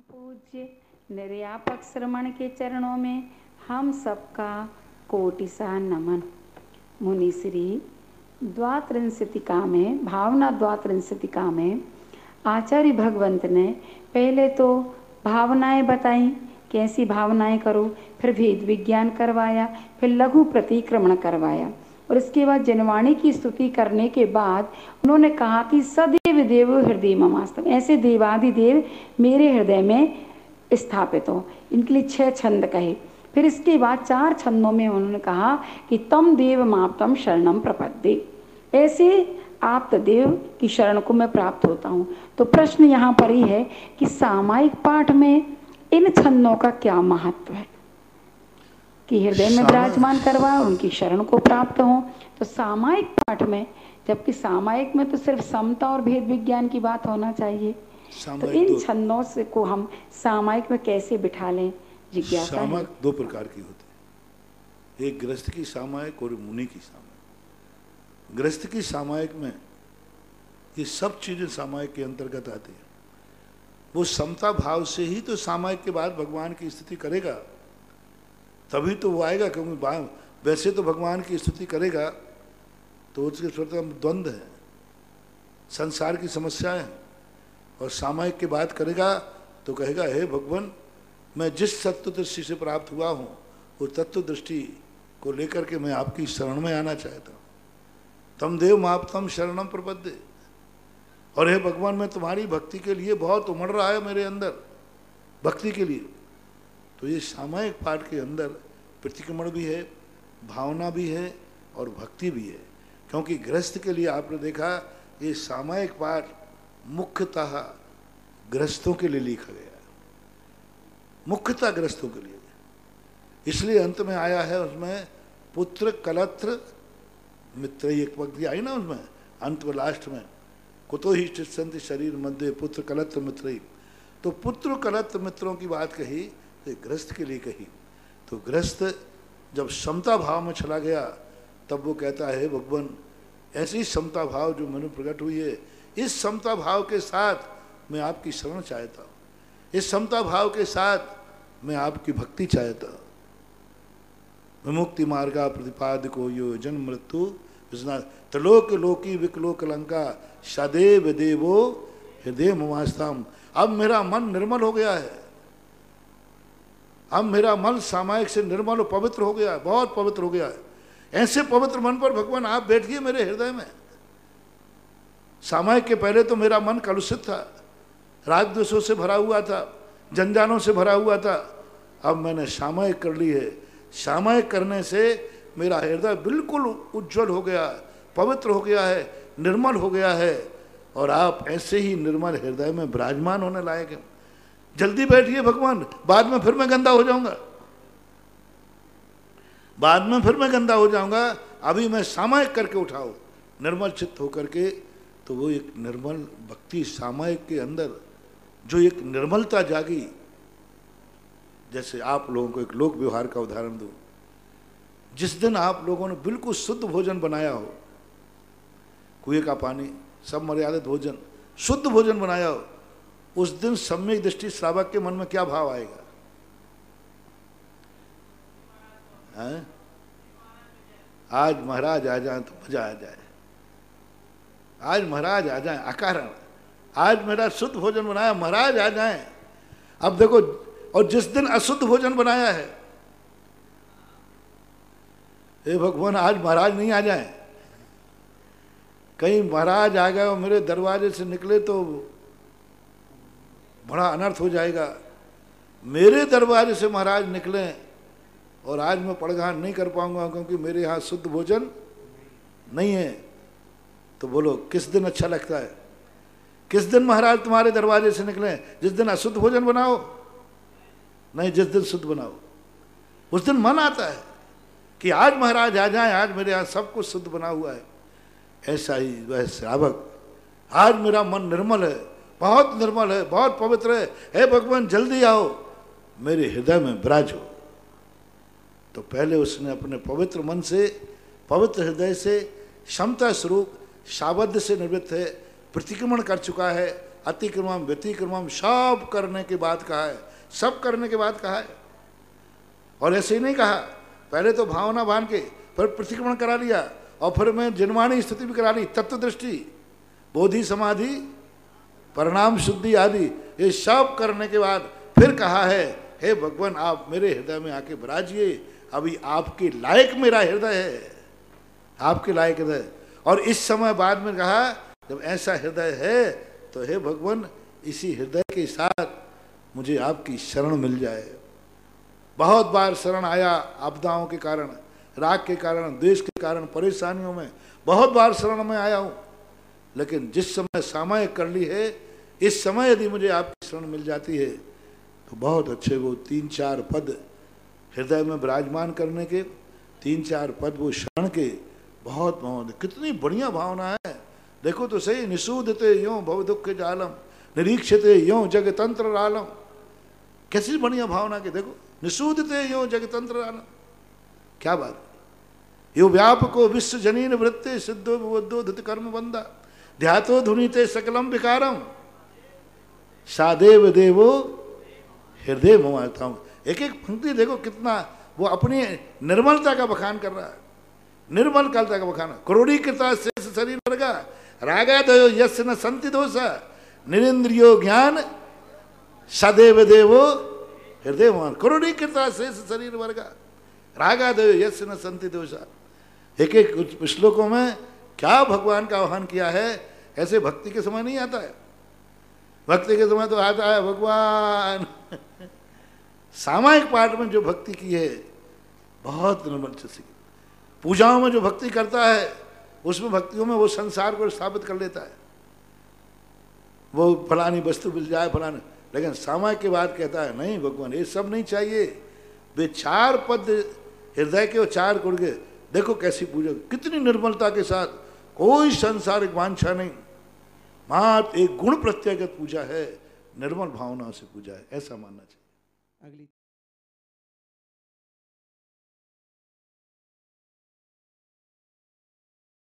पूज्य निर्यापक श्रमण के चरणों में हम सबका कोटिसा नमन। मुनिश्री द्वात्रिंशतिका में, भावना द्वात्रिंशतिका में आचार्य भगवंत ने पहले तो भावनाएं बताई, कैसी भावनाएं करो, फिर भेद विज्ञान करवाया, फिर लघु प्रतिक्रमण करवाया और इसके बाद जनवाणी की स्तुति करने के बाद उन्होंने कहा कि सदैव देव हृदय ममास्तम, ऐसे देवादिदेव मेरे हृदय में स्थापित हो। इनके लिए 6 छंद कहे। फिर इसके बाद 4 छंदों में उन्होंने कहा कि तम देव माप्तम शरणम प्रपद्ये, ऐसे आप देव की शरण को मैं प्राप्त होता हूँ। तो प्रश्न यहाँ पर ही है कि सामायिक पाठ में इन छंदों का क्या महत्व है कि हृदय में विराजमान करवा और उनकी शरण को प्राप्त हो। तो सामायिक पाठ में, जबकि सामायिक में तो सिर्फ समता और भेद विज्ञान की बात होना चाहिए, तो इन छंदों से को हम सामायिक में कैसे बिठा लें, जिज्ञासा। सामायिक 2 प्रकार की होती है, एक गृहस्थ की सामायिक और मुनि की सामायिक। गृहस्थ की सामायिक में ये सब चीजें सामायिक के अंतर्गत आती है। वो समता भाव से ही तो सामायिक के बाद भगवान की स्तुति करेगा, तभी तो वो आएगा। क्योंकि वैसे तो भगवान की स्तुति करेगा तो उसके स्वतः द्वंद्व है, संसार की समस्याएं हैं, और सामायिक की बात करेगा तो कहेगा हे भगवान, मैं जिस तत्व दृष्टि से प्राप्त हुआ हूँ वो तत्व दृष्टि को लेकर के मैं आपकी शरण में आना चाहता हूँ। तम देव माप्तम शरणम प्रपद्ये, और हे भगवान मैं तुम्हारी भक्ति के लिए बहुत उमड़ रहा है मेरे अंदर, भक्ति के लिए। तो ये सामायिक पाठ के अंदर प्रतिक्रमण भी है, भावना भी है और भक्ति भी है। क्योंकि गृहस्थ के लिए आपने देखा ये सामायिक पाठ मुख्यतः गृहस्थों के लिए लिखा गया है, मुख्यतः गृहस्थों के लिए। इसलिए अंत में आया है उसमें पुत्र कलत्र मित्र, एक वक्त आई ना उसमें अंत में लास्ट में, कुतो ही तिष्ठन्ति शरीर मध्य पुत्र कलत्र मित्र। तो पुत्र कलत्र मित्रों की बात कही तो गृहस्थ के लिए कही। तो गृहस्थ जब समता भाव में चला गया तब वो कहता है भगवान ऐसी समता भाव जो मन प्रकट हुई है, इस समता भाव के साथ मैं आपकी शरण चाहता हूँ, इस समता भाव के साथ मैं आपकी भक्ति चाहता हूँ। विमुक्ति मार्गा प्रतिपादको यो जन्म मृत्यु त्रिलोक लोकी विकलोक लंका सदैव देवो हृदय ममास्ताम। अब मेरा मन निर्मल हो गया है, अब मेरा मन सामायिक से निर्मल और पवित्र हो गया है, बहुत पवित्र हो गया है। ऐसे पवित्र मन पर भगवान आप बैठिए मेरे हृदय में। सामायिक के पहले तो मेरा मन कलुषित था, राग द्वेषों से भरा हुआ था, जंजालों से भरा हुआ था। अब मैंने सामायिक कर ली है, सामायिक करने से मेरा हृदय बिल्कुल उज्जवल हो गया, पवित्र हो गया है, निर्मल हो गया है। और आप ऐसे ही निर्मल हृदय में विराजमान होने लायक हैं। जल्दी बैठिए भगवान, बाद में फिर मैं गंदा हो जाऊंगा, बाद में फिर मैं गंदा हो जाऊंगा। अभी मैं सामायिक करके उठाओ, निर्मल चित्त होकर के। तो वो एक निर्मल भक्ति सामायिक के अंदर जो एक निर्मलता जागी। जैसे आप लोगों को एक लोक व्यवहार का उदाहरण दूं, जिस दिन आप लोगों ने बिल्कुल शुद्ध भोजन बनाया हो, कुएं का पानी, सब मर्यादित भोजन, शुद्ध भोजन बनाया हो, उस दिन सम्यक दृष्टि श्रावक के मन में क्या भाव आएगा? है? आज महाराज आ जाए तो मजा आ जाए, आज महाराज आ जाए अकारण, आज मेरा शुद्ध भोजन बनाया, महाराज आ जाए। अब देखो, और जिस दिन अशुद्ध भोजन बनाया है, हे भगवान आज महाराज नहीं आ जाए। कहीं महाराज आ गए और मेरे दरवाजे से निकले तो बड़ा अनर्थ हो जाएगा। मेरे दरवाजे से महाराज निकले और आज मैं पड़गान नहीं कर पाऊंगा क्योंकि मेरे यहाँ शुद्ध भोजन नहीं है। तो बोलो किस दिन अच्छा लगता है? किस दिन महाराज तुम्हारे दरवाजे से निकले? जिस दिन अशुद्ध भोजन बनाओ? नहीं, जिस दिन शुद्ध बनाओ उस दिन मन आता है कि आज महाराज आ जाए, आज मेरे यहाँ सब कुछ शुद्ध बना हुआ है। ऐसा ही वह श्रावक, आज मेरा मन निर्मल है, बहुत निर्मल है, बहुत पवित्र है, हे भगवान जल्दी आओ, मेरे हृदय में विराज हो। तो पहले उसने अपने पवित्र मन से, पवित्र हृदय से, क्षमता स्वरूप शाबद्ध से निवृत्त है, प्रतिक्रमण कर चुका है, अतिक्रमम व्यतिक्रमम सब करने के बाद कहा है, सब करने के बाद कहा है। और ऐसे ही नहीं कहा, पहले तो भावना बांध के फिर प्रतिक्रमण करा लिया और फिर मैं जिनवाणी स्थिति भी करा ली, तत्व दृष्टि, बोधि समाधि, परिणाम शुद्धि आदि, ये सब करने के बाद फिर कहा है, हे भगवान आप मेरे हृदय में आके विराजिए, अभी आपके लायक मेरा हृदय है, आपके लायक हृदय। और इस समय बाद में कहा जब ऐसा हृदय है तो हे भगवान इसी हृदय के साथ मुझे आपकी शरण मिल जाए। बहुत बार शरण आया, आपदाओं के कारण, राग के कारण, द्वेष के कारण, परेशानियों में बहुत बार शरण में आया हूँ, लेकिन जिस समय सामायिक कर ली है, इस समय यदि मुझे आपकी शरण मिल जाती है तो बहुत अच्छे वो 3-4 पद हृदय में विराजमान करने के, 3-4 पद वो शरण के, बहुत बहुत कितनी बढ़िया भावना है। देखो तो सही, निषूदते यों भव दुख जालम, निरीक्षते यों जग तंत्र आलम, कैसी बढ़िया भावना के, देखो निषूदते यों जग तंत्र आलम, क्या बात। यो व्यापको विश्व जनीन वृत्ते सिद्धो विबुद्धो धृत कर्म बंदा ध्यातो धुनीते सकलम विकारम सादेव देवो हृदय ममाता हूं। एक एक पंक्ति देखो कितना वो अपनी निर्मलता का बखान कर रहा है, निर्मल कालता का बखान। क्रोड़ीकृता शेष शरीर वर्गा रागादयो यस्य न संति दोषा निरिंद्रियो ज्ञान सदैव देवो हृदय मान। क्रोड़ीकृता शेष शरीर वर्गा रागादयो यस्य न संति दोषा। एक एक श्लोकों में क्या भगवान का आह्वान किया है, ऐसे भक्ति के समय नहीं आता है। भक्ति के समय तो आता है भगवान सामायिक पाठ में जो भक्ति की है बहुत निर्मल से, पूजाओं में जो भक्ति करता है उसमें भक्तियों में वो संसार को स्थापित कर लेता है, वो फलानी वस्तु मिल जाए फलानी, लेकिन सामायिक के बाद कहता है नहीं भगवान ये सब नहीं चाहिए। वे 4 पद हृदय के और 4 गुण के, देखो कैसी पूजा, कितनी निर्मलता के साथ, कोई संसारिक वांछा नहीं, मात्र एक गुण प्रत्यगत पूजा है, निर्मल भावना से पूजा है, ऐसा मानना चाहिए। अगली